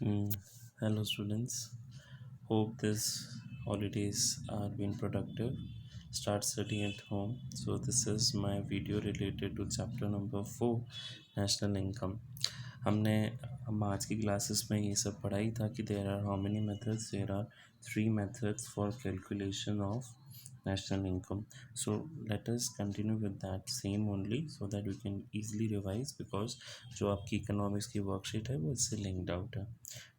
Mm, Hello, students. Hope this holidays are being productive. Start studying at home. So this is my video related to chapter number 4, national income. हमने हम आज की classes में ये सब पढ़ा ही था कि there are how many methods there are three methods for calculation of national income. So let us continue with that same only so that we can easily revise because जो आपकी इकोनॉमिक्स की वर्कशीट है वो इससे linked out है.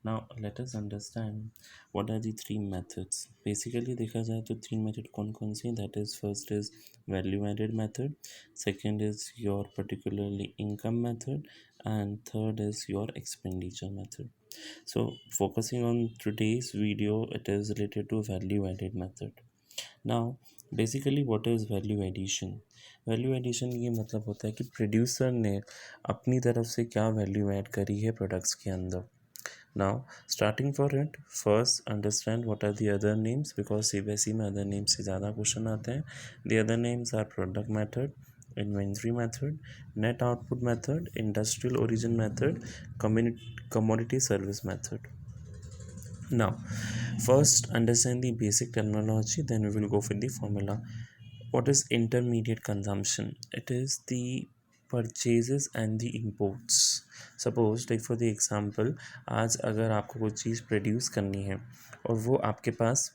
Now let us understand what are the three methods. Basically देखा जाए तो तीन मेथड कौन कौन सी हैं. That is first is value added method, second is your particularly income method, and third is your expenditure method. So focusing on today's video, it is related to value added method. Now basically what is value addition. Value addition ये मतलब होता है कि producer ने अपनी तरफ से क्या वैल्यू ऐड करी है प्रोडक्ट्स के अंदर. Now starting for it first understand what are the other names because CBSE में अदर नेम्स से ज़्यादा क्वेश्चन आते हैं. The other names are product method, inventory method, net output method, industrial origin method, community service method. Now, first understand the basic terminology, then we will go for the formula. What is intermediate consumption? It is the purchases and the imports. Suppose take for the example, आज अगर आपको कोई चीज़ produce करनी है और वो आपके पास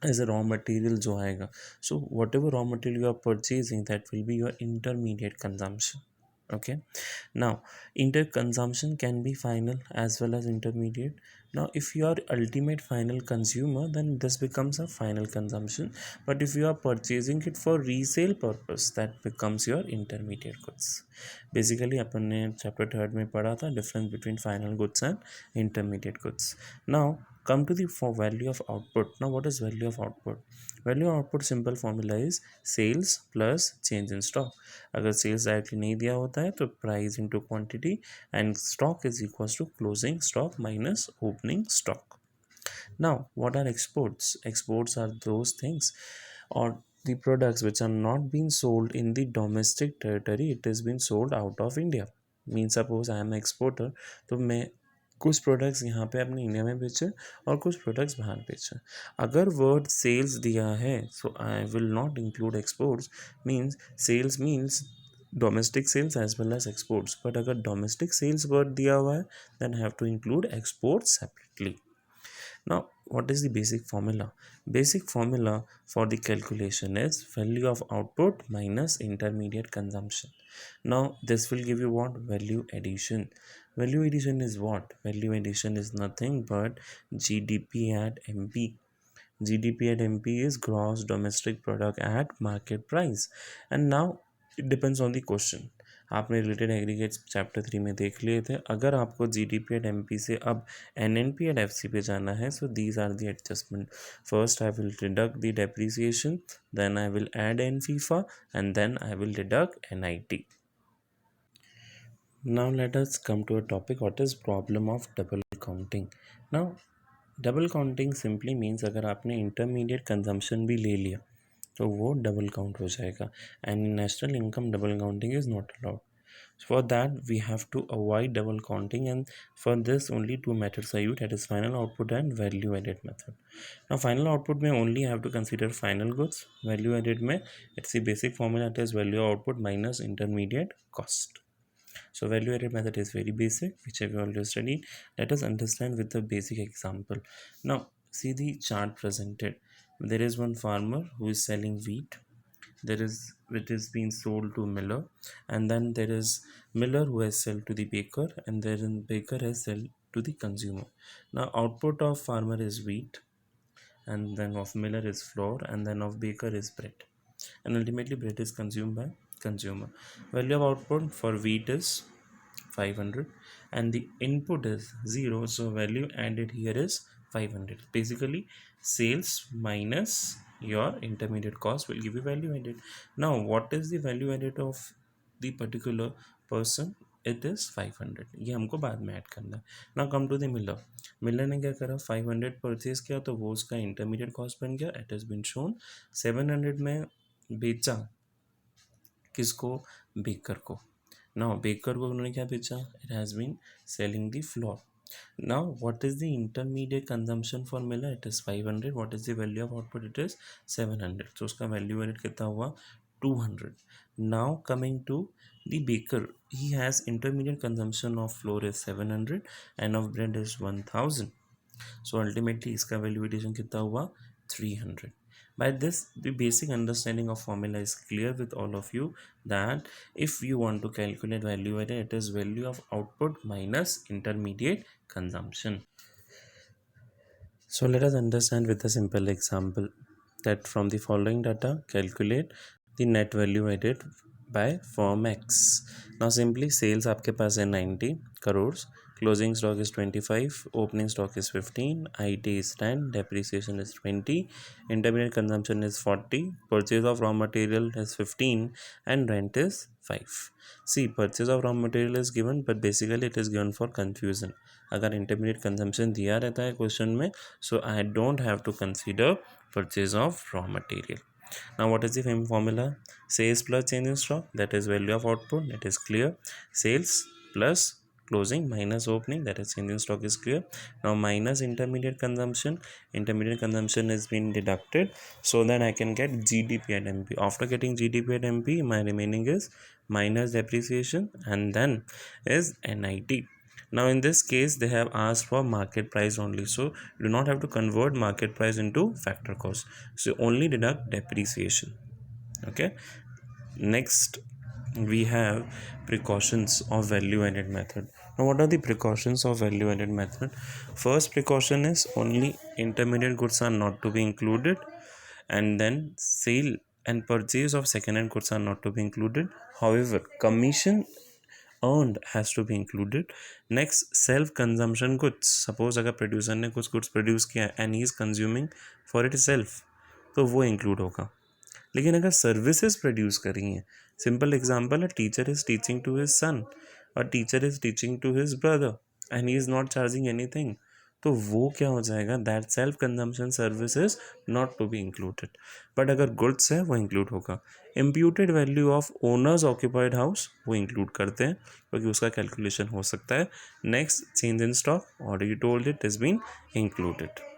एज अ रॉ मटेरियल जो आएगा, so whatever raw material you are purchasing that will be your intermediate consumption. Okay, now inter consumption can be final as well as intermediate. Now if you are ultimate final consumer, then this becomes a final consumption, but if you are purchasing it for resale purpose, that becomes your intermediate goods. Basically अपन ने chapter 3 में पढ़ा था difference between final goods and intermediate goods. Now come to the value of output. Now what is value of output? Value of output simple formula is sales plus change in stock. अगर sales directly नहीं दिया होता है तो price into quantity and stock is equals to closing stock minus opening stock. Now what are exports? Exports are those things or the products which are not being sold in the domestic territory, it is being sold out of India. Means suppose I am an exporter, तो मैं कुछ products यहाँ पे अपने India में बेचे और कुछ प्रोडक्ट्स बाहर बेचे. अगर वर्ड सेल्स दिया है so I will not include exports. Means sales means domestic sales as well as exports, but अगर डोमेस्टिक सेल्स वर्ड दिया हुआ है then have to include exports separately. Now, what is the basic formula? Basic formula for the calculation is value of output minus intermediate consumption. Now, this will give you what? Value addition. Value addition is what? Value addition is nothing but GDP at MP. GDP at MP is gross domestic product at market price. And now it depends on the question. आपने related aggregates chapter 3 में देख लिए थे. अगर आपको GDP at MP से अब NNP eight FC पे जाना है so these are the adjustment. First I will deduct the depreciation, then I will add NFIA and then I will deduct NIT. Now let us come to a topic, what is problem of double counting. Now double counting simply means अगर आपने intermediate consumption भी ले लिया तो वो double count हो जाएगा. And national income double counting is not allowed. For that we have to avoid double counting, and for this only two methods are used, that is final output and value added method. Now final output may only have to consider final goods. Value added may it's the basic formula, that is value output minus intermediate cost. So value added method is very basic, which have already studied. Let us understand with the basic example. Now see the chart presented. There is one farmer who is selling wheat. There is it is being sold to miller, and then there is miller who has sold to the baker, and then baker has sold to the consumer. Now output of farmer is wheat, and then of miller is flour, and then of baker is bread, and ultimately bread is consumed by consumer. Value of output for wheat is 500 and the input is 0, so value added here is 500. Basically sales minus your intermediate cost will give you value added. Now what is the value added of the particular person? It is 500. ये हमको बाद में add करना है. Now come to the miller. Miller ने क्या करा, 500 purchase किया तो वो उसका इंटरमीडिएट कॉस्ट बन गया. इट हैज़ बीन शोन 700 में बेचा किसको? बेकर को. नाउ बेकर को उन्होंने क्या बेचा? It has been selling the floor. Now, what is the intermediate consumption formula? It is 500. What is the value of output? It is 700. So उसका value added कितना हुआ? 200. Now coming to the baker, he has intermediate consumption of flour is 700 and of bread is 1000. So ultimately इसका value addition कितना हुआ? 300. By this, the basic understanding of formula is clear with all of you, that if you want to calculate value added, it is value of output minus intermediate consumption. So let us understand with a simple example, that from the following data calculate the net value added by firm X. Now simply sales आपके पास है 90 crores, closing stock is 25, opening stock is 15, IT is 10, depreciation is 20, intermediate consumption is 40, purchase of raw material is 15 and rent is 5. See, purchase of raw material is given, but basically it is given for confusion. अगर intermediate consumption दिया रहता है question में, so I don't have to consider purchase of raw material. Now what is the same formula? Sales plus change in stock, that is value of output, that is clear. Sales plus closing minus opening, that is change in stock, is clear. Now minus intermediate consumption is being deducted, so that I can get GDP at MP. After getting GDP at MP, my remaining is minus depreciation and then is NIT. Now in this case they have asked for market price only, so do not have to convert market price into factor cost, so only deduct depreciation. Okay, next we have precautions of value added method. Now what are the precautions of value added method? First precaution is only intermediate goods are not to be included, and then sale and purchase of second hand goods are not to be included. However, commission earned has to be included. Next, self consumption goods. Suppose अगर producer ने कुछ goods produce किया and he is consuming for itself, तो वो include होगा. लेकिन अगर services produce करी हैं, सिंपल एग्जांपल है, teacher is teaching to his son और teacher is teaching to his brother and he is not charging anything, तो वो क्या हो जाएगा? That self consumption service is not to be included. But अगर गुड्स है वो इंक्लूड होगा. Imputed value of owners occupied house वो इंक्लूड करते हैं क्योंकि उसका कैलकुलेशन हो सकता है. Next, change in stock, already told it is been included.